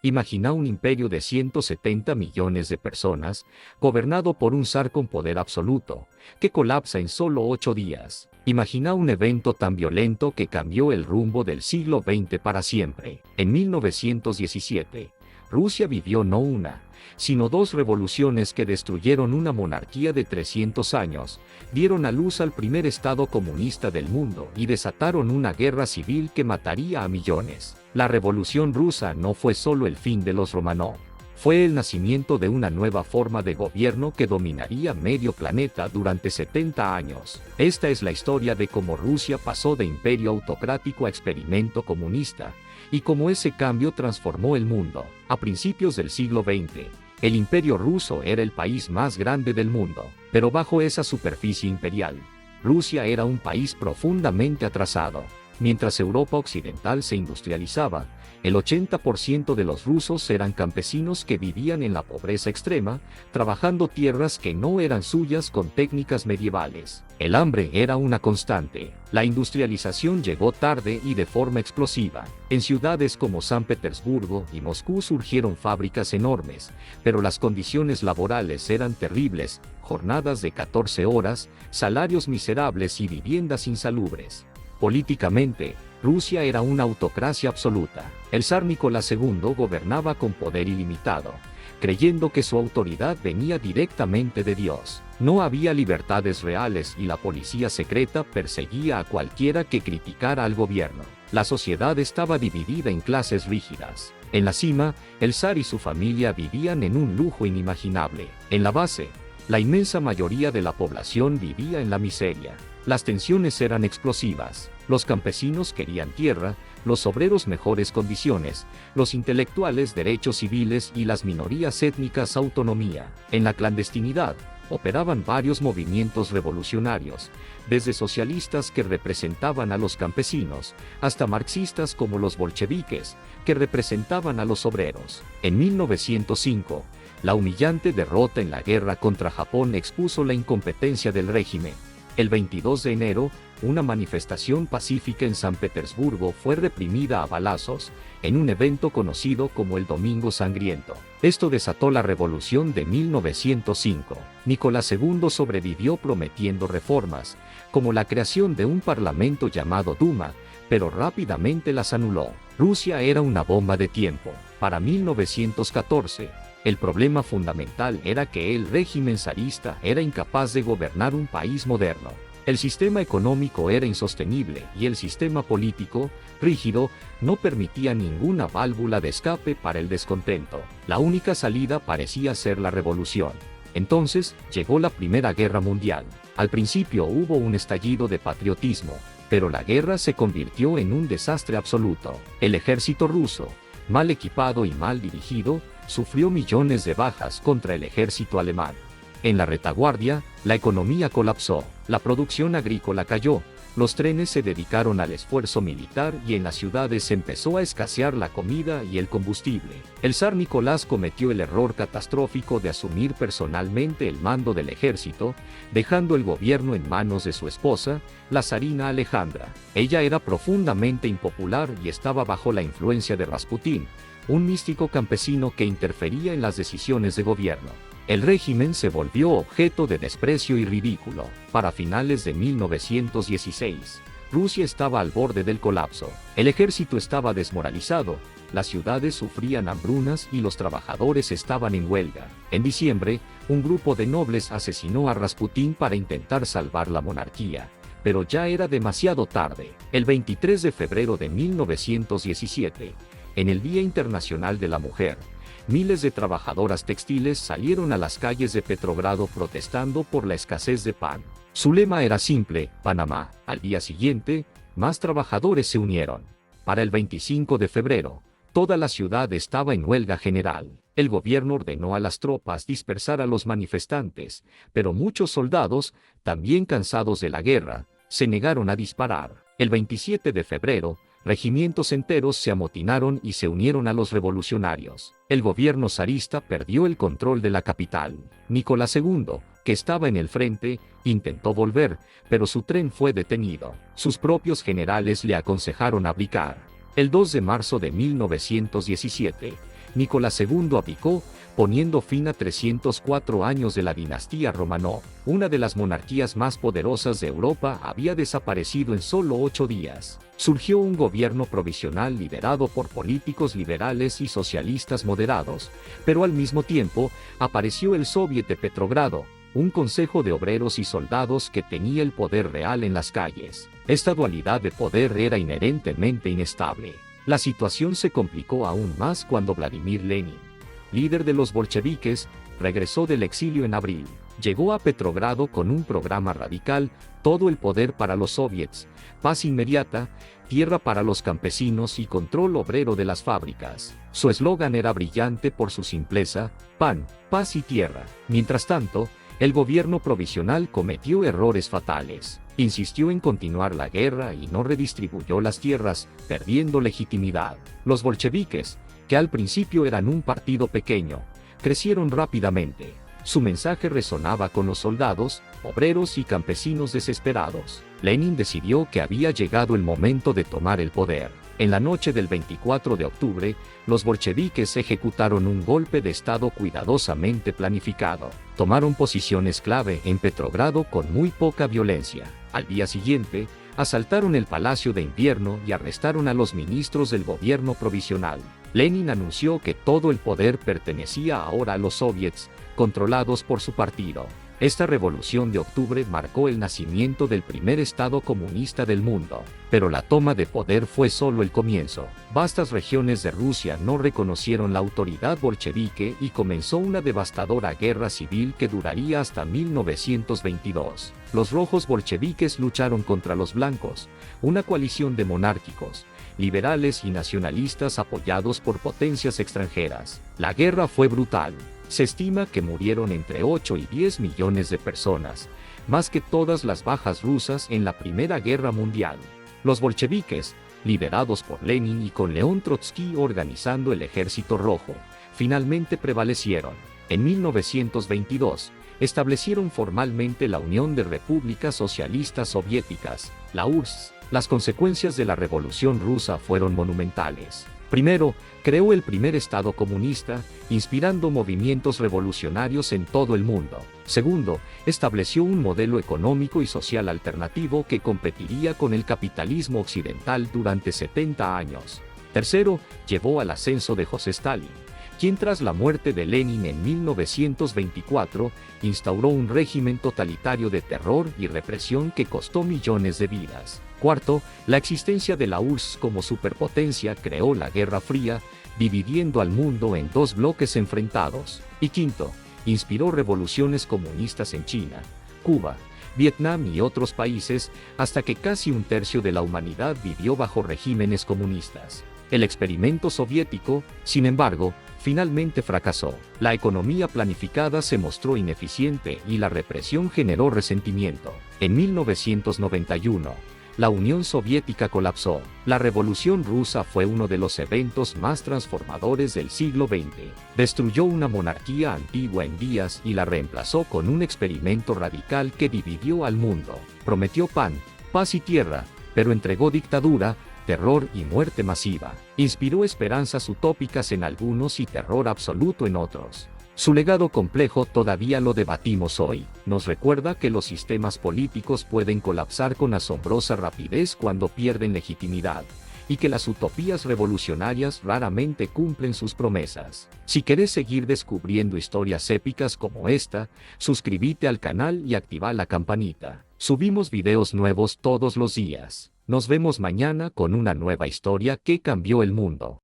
Imagina un imperio de 170 millones de personas, gobernado por un zar con poder absoluto, que colapsa en solo 8 días. Imagina un evento tan violento que cambió el rumbo del siglo XX para siempre. En 1917, Rusia vivió no una, sino dos revoluciones que destruyeron una monarquía de 300 años, dieron a luz al primer estado comunista del mundo y desataron una guerra civil que mataría a millones. La Revolución Rusa no fue solo el fin de los Románov, fue el nacimiento de una nueva forma de gobierno que dominaría medio planeta durante 70 años. Esta es la historia de cómo Rusia pasó de imperio autocrático a experimento comunista, y cómo ese cambio transformó el mundo. A principios del siglo XX, el Imperio Ruso era el país más grande del mundo, pero bajo esa superficie imperial, Rusia era un país profundamente atrasado. Mientras Europa Occidental se industrializaba, el 80% de los rusos eran campesinos que vivían en la pobreza extrema, trabajando tierras que no eran suyas con técnicas medievales. El hambre era una constante. La industrialización llegó tarde y de forma explosiva. En ciudades como San Petersburgo y Moscú surgieron fábricas enormes, pero las condiciones laborales eran terribles, jornadas de 14 horas, salarios miserables y viviendas insalubres. Políticamente, Rusia era una autocracia absoluta. El zar Nicolás II gobernaba con poder ilimitado, creyendo que su autoridad venía directamente de Dios. No había libertades reales y la policía secreta perseguía a cualquiera que criticara al gobierno. La sociedad estaba dividida en clases rígidas. En la cima, el zar y su familia vivían en un lujo inimaginable. En la base, la inmensa mayoría de la población vivía en la miseria. Las tensiones eran explosivas. Los campesinos querían tierra, los obreros mejores condiciones, los intelectuales derechos civiles y las minorías étnicas autonomía. En la clandestinidad, operaban varios movimientos revolucionarios, desde socialistas que representaban a los campesinos, hasta marxistas como los bolcheviques, que representaban a los obreros. En 1905, la humillante derrota en la guerra contra Japón expuso la incompetencia del régimen. El 22 de enero, una manifestación pacífica en San Petersburgo fue reprimida a balazos, en un evento conocido como el Domingo Sangriento. Esto desató la revolución de 1905. Nicolás II sobrevivió prometiendo reformas, como la creación de un parlamento llamado Duma, pero rápidamente las anuló. Rusia era una bomba de tiempo. Para 1914, el problema fundamental era que el régimen zarista era incapaz de gobernar un país moderno. El sistema económico era insostenible y el sistema político, rígido, no permitía ninguna válvula de escape para el descontento. La única salida parecía ser la revolución. Entonces, llegó la Primera Guerra Mundial. Al principio hubo un estallido de patriotismo, pero la guerra se convirtió en un desastre absoluto. El ejército ruso, mal equipado y mal dirigido, sufrió millones de bajas contra el ejército alemán. En la retaguardia, la economía colapsó, la producción agrícola cayó, los trenes se dedicaron al esfuerzo militar y en las ciudades empezó a escasear la comida y el combustible. El zar Nicolás cometió el error catastrófico de asumir personalmente el mando del ejército, dejando el gobierno en manos de su esposa, la zarina Alejandra. Ella era profundamente impopular y estaba bajo la influencia de Rasputín, un místico campesino que interfería en las decisiones de gobierno. El régimen se volvió objeto de desprecio y ridículo. Para finales de 1916, Rusia estaba al borde del colapso. El ejército estaba desmoralizado, las ciudades sufrían hambrunas y los trabajadores estaban en huelga. En diciembre, un grupo de nobles asesinó a Rasputín para intentar salvar la monarquía, pero ya era demasiado tarde. El 23 de febrero de 1917, en el Día Internacional de la Mujer, miles de trabajadoras textiles salieron a las calles de Petrogrado protestando por la escasez de pan. Su lema era simple: Panamá. Al día siguiente, más trabajadores se unieron. Para el 25 de febrero, toda la ciudad estaba en huelga general. El gobierno ordenó a las tropas dispersar a los manifestantes, pero muchos soldados, también cansados de la guerra, se negaron a disparar. El 27 de febrero, regimientos enteros se amotinaron y se unieron a los revolucionarios. El gobierno zarista perdió el control de la capital. Nicolás II, que estaba en el frente, intentó volver, pero su tren fue detenido. Sus propios generales le aconsejaron abdicar. El 2 de marzo de 1917, Nicolás II abdicó, poniendo fin a 304 años de la dinastía Románov. Una de las monarquías más poderosas de Europa había desaparecido en solo 8 días. Surgió un gobierno provisional liderado por políticos liberales y socialistas moderados, pero al mismo tiempo apareció el Soviet de Petrogrado, un consejo de obreros y soldados que tenía el poder real en las calles. Esta dualidad de poder era inherentemente inestable. La situación se complicó aún más cuando Vladimir Lenin, líder de los bolcheviques, regresó del exilio en abril. Llegó a Petrogrado con un programa radical: todo el poder para los soviets, paz inmediata, tierra para los campesinos y control obrero de las fábricas. Su eslogan era brillante por su simpleza: pan, paz y tierra. Mientras tanto, el gobierno provisional cometió errores fatales. Insistió en continuar la guerra y no redistribuyó las tierras, perdiendo legitimidad. Los bolcheviques, que al principio eran un partido pequeño, crecieron rápidamente. Su mensaje resonaba con los soldados, obreros y campesinos desesperados. Lenin decidió que había llegado el momento de tomar el poder. En la noche del 24 de octubre, los bolcheviques ejecutaron un golpe de estado cuidadosamente planificado. Tomaron posiciones clave en Petrogrado con muy poca violencia. Al día siguiente, asaltaron el Palacio de Invierno y arrestaron a los ministros del gobierno provisional. Lenin anunció que todo el poder pertenecía ahora a los soviets, controlados por su partido. Esta revolución de octubre marcó el nacimiento del primer Estado comunista del mundo, pero la toma de poder fue solo el comienzo. Vastas regiones de Rusia no reconocieron la autoridad bolchevique y comenzó una devastadora guerra civil que duraría hasta 1922. Los rojos bolcheviques lucharon contra los blancos, una coalición de monárquicos, liberales y nacionalistas apoyados por potencias extranjeras. La guerra fue brutal. Se estima que murieron entre 8 y 10 millones de personas, más que todas las bajas rusas en la Primera Guerra Mundial. Los bolcheviques, liderados por Lenin y con León Trotsky organizando el Ejército Rojo, finalmente prevalecieron. En 1922, establecieron formalmente la Unión de Repúblicas Socialistas Soviéticas, la URSS. Las consecuencias de la Revolución Rusa fueron monumentales. Primero, creó el primer Estado comunista, inspirando movimientos revolucionarios en todo el mundo. Segundo, estableció un modelo económico y social alternativo que competiría con el capitalismo occidental durante 70 años. Tercero, llevó al ascenso de José Stalin, quien tras la muerte de Lenin en 1924, instauró un régimen totalitario de terror y represión que costó millones de vidas. Cuarto, la existencia de la URSS como superpotencia creó la Guerra Fría, dividiendo al mundo en dos bloques enfrentados. Y quinto, inspiró revoluciones comunistas en China, Cuba, Vietnam y otros países, hasta que casi un tercio de la humanidad vivió bajo regímenes comunistas. El experimento soviético, sin embargo, finalmente fracasó. La economía planificada se mostró ineficiente y la represión generó resentimiento. En 1991, la Unión Soviética colapsó. La Revolución Rusa fue uno de los eventos más transformadores del siglo XX. Destruyó una monarquía antigua en días y la reemplazó con un experimento radical que dividió al mundo. Prometió pan, paz y tierra, pero entregó dictadura, terror y muerte masiva. Inspiró esperanzas utópicas en algunos y terror absoluto en otros. Su legado complejo todavía lo debatimos hoy. Nos recuerda que los sistemas políticos pueden colapsar con asombrosa rapidez cuando pierden legitimidad, y que las utopías revolucionarias raramente cumplen sus promesas. Si querés seguir descubriendo historias épicas como esta, suscríbete al canal y activa la campanita. Subimos videos nuevos todos los días. Nos vemos mañana con una nueva historia que cambió el mundo.